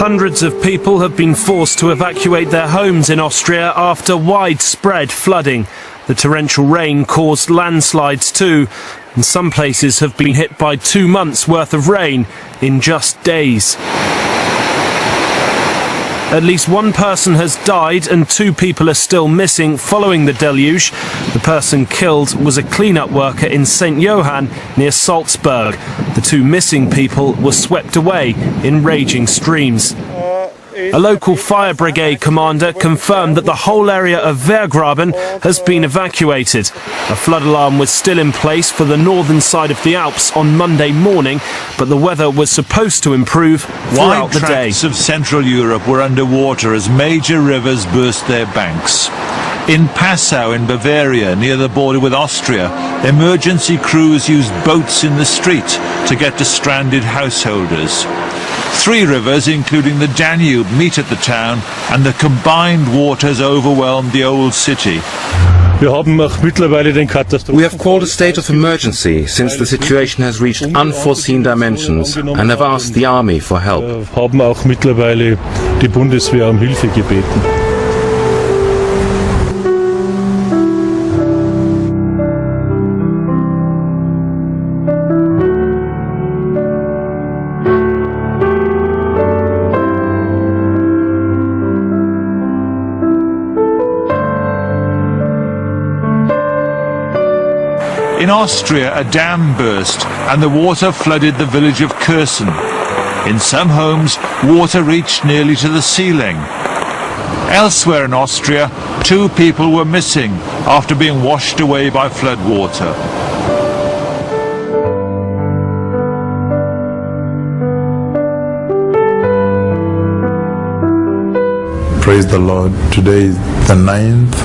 Hundreds of people have been forced to evacuate their homes in Austria after widespread flooding. The torrential rain caused landslides too, and some places have been hit by 2 months' worth of rain in just days. At least one person has died and 2 people are still missing following the deluge. The person killed was a clean-up worker in St. Johann near Salzburg. The 2 missing people were swept away in raging streams. A local fire brigade commander confirmed that the whole area of Wehrgraben has been evacuated. A flood alarm was still in place for the northern side of the Alps on Monday morning, but the weather was supposed to improve throughout the day. Wide tracts of Central Europe were underwater as major rivers burst their banks. In Passau in Bavaria, near the border with Austria, emergency crews used boats in the street to get to stranded householders. 3 rivers, including the Danube, meet at the town, and the combined waters overwhelmed the old city. We have called a state of emergency since the situation has reached unforeseen dimensions and have asked the army for help. In Austria, a dam burst and the water flooded the village of Kürzen. In some homes, water reached nearly to the ceiling. Elsewhere in Austria, 2 people were missing after being washed away by floodwater. Praise the Lord. Today is the 9th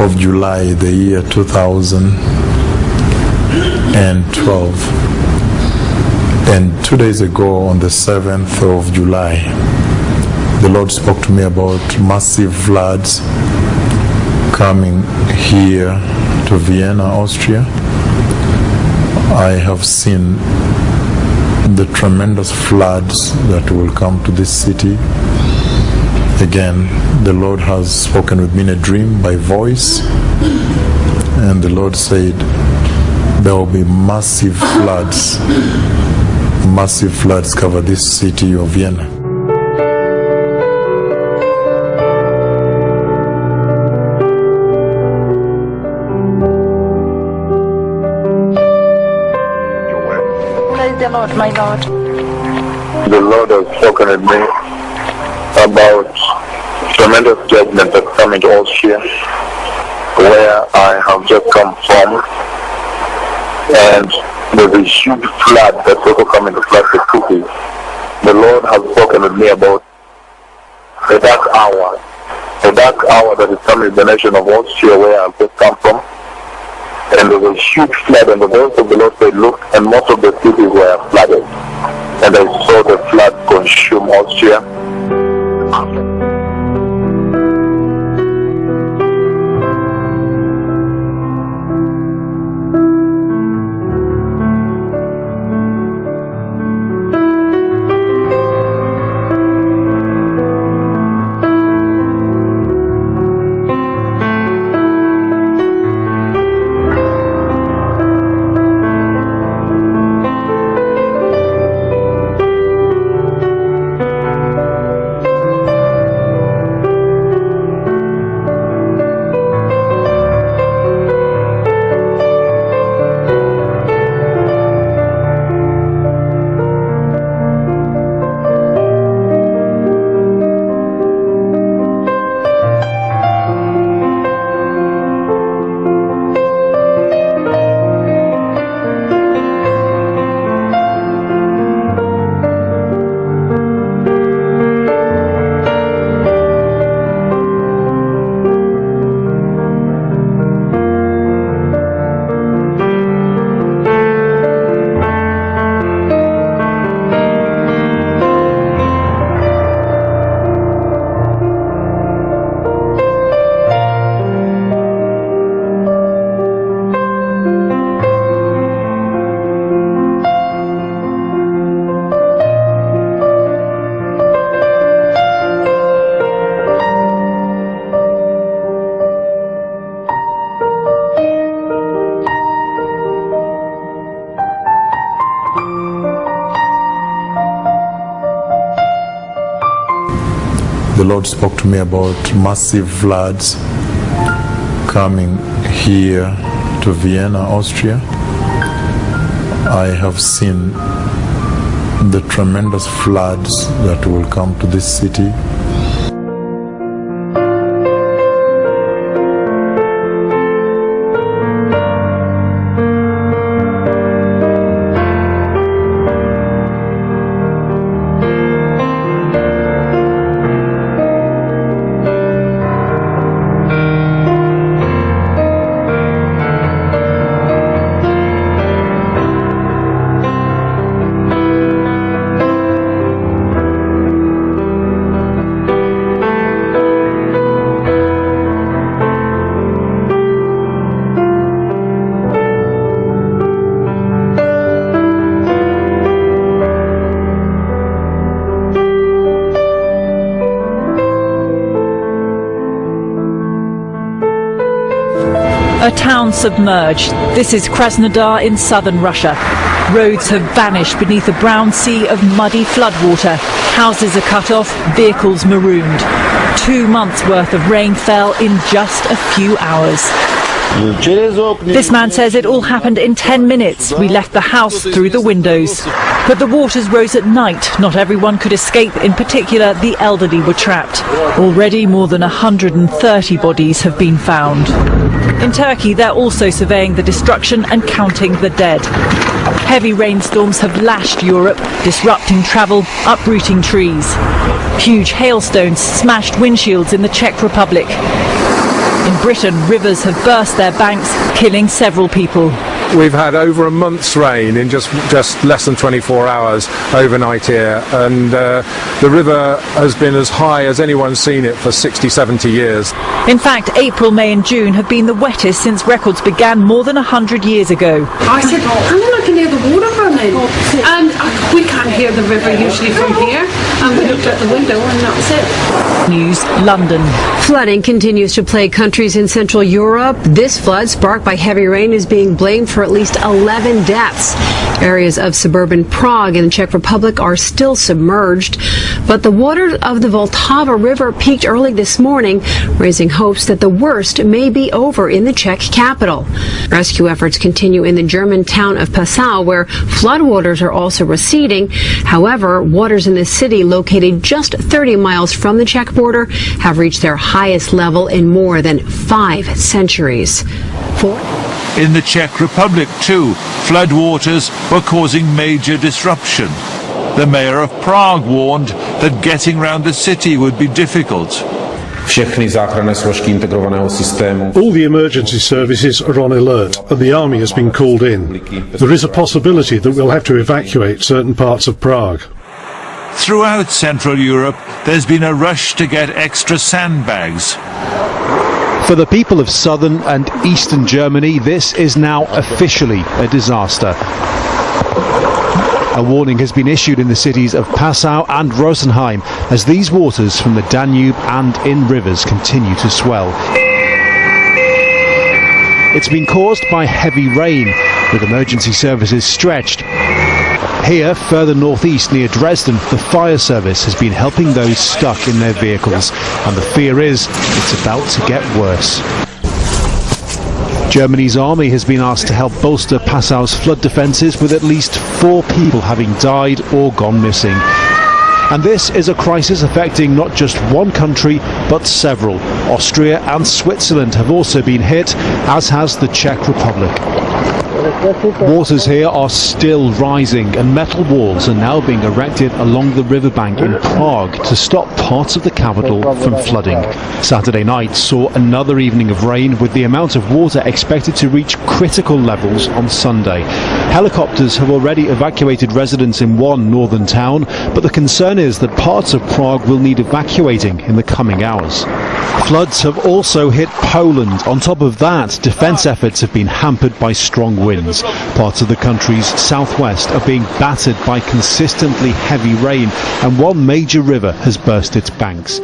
of July, the year 2012. And 2 days ago, on the 7th of July, the Lord spoke to me about massive floods coming here to Vienna, Austria. I have seen the tremendous floods that will come to this city. Again, the Lord has spoken with me in a dream by voice, and the Lord said there will be massive floods cover this city of Vienna. Praise the Lord, my Lord. The Lord has spoken with me about tremendous judgment that's coming to Austria, where I have just come from, and there's a huge flood that's also coming to flood the city. The Lord has spoken with me about the dark hour that is coming in the nation of Austria, where I've just come from, and there's a huge flood, and the voice of the Lord said, look, and most of the cities were flooded, and I saw the flood consume Austria. Lord spoke to me about massive floods coming here to Vienna, Austria. I have seen the tremendous floods that will come to this city. A town submerged. This is Krasnodar in southern Russia. Roads have vanished beneath a brown sea of muddy floodwater. Houses are cut off, vehicles marooned. 2 months' worth of rain fell in just a few hours. This man says it all happened in 10 minutes. We left the house through the windows. But the waters rose at night. Not everyone could escape. In particular, the elderly were trapped. Already more than 130 bodies have been found. In Turkey, they're also surveying the destruction and counting the dead. Heavy rainstorms have lashed Europe, disrupting travel, uprooting trees. Huge hailstones smashed windshields in the Czech Republic. In Britain, rivers have burst their banks, killing several people. We've had over a month's rain in just less than 24 hours overnight here, and the river has been as high as anyone's seen it for 60, 70 years. In fact, April, May and June have been the wettest since records began more than 100 years ago. I said, I can hear the water running, and we can't hear the river usually from here, and we looked out the window and that was it. News, London. Flooding continues to plague countries in Central Europe. This flood, sparked by heavy rain, is being blamed for at least 11 deaths. Areas of suburban Prague in the Czech Republic are still submerged, but the waters of the Vltava River peaked early this morning, raising hopes that the worst may be over in the Czech capital. Rescue efforts continue in the German town of Passau, where floodwaters are also receding. However, waters in the city, located just 30 miles from the Czech border, have reached their highest level in more than 5 centuries. In the Czech Republic, too, floodwaters were causing major disruption. The mayor of Prague warned that getting round the city would be difficult. All the emergency services are on alert and the army has been called in. There is a possibility that we'll have to evacuate certain parts of Prague. Throughout Central Europe, there's been a rush to get extra sandbags. For the people of southern and eastern Germany, this is now officially a disaster. A warning has been issued in the cities of Passau and Rosenheim as these waters from the Danube and in rivers continue to swell. It's been caused by heavy rain, with emergency services stretched. Here, further northeast near Dresden, the fire service has been helping those stuck in their vehicles, and the fear is it's about to get worse. Germany's army has been asked to help bolster Passau's flood defences, with at least 4 people having died or gone missing. And this is a crisis affecting not just one country, but several. Austria and Switzerland have also been hit, as has the Czech Republic. Waters here are still rising, and metal walls are now being erected along the riverbank in Prague to stop parts of the capital from flooding. Saturday night saw another evening of rain, with the amount of water expected to reach critical levels on Sunday. Helicopters have already evacuated residents in one northern town, but the concern is that parts of Prague will need evacuating in the coming hours. Floods have also hit Poland. On top of that, defence efforts have been hampered by strong winds. Parts of the country's southwest are being battered by consistently heavy rain, and one major river has burst its banks.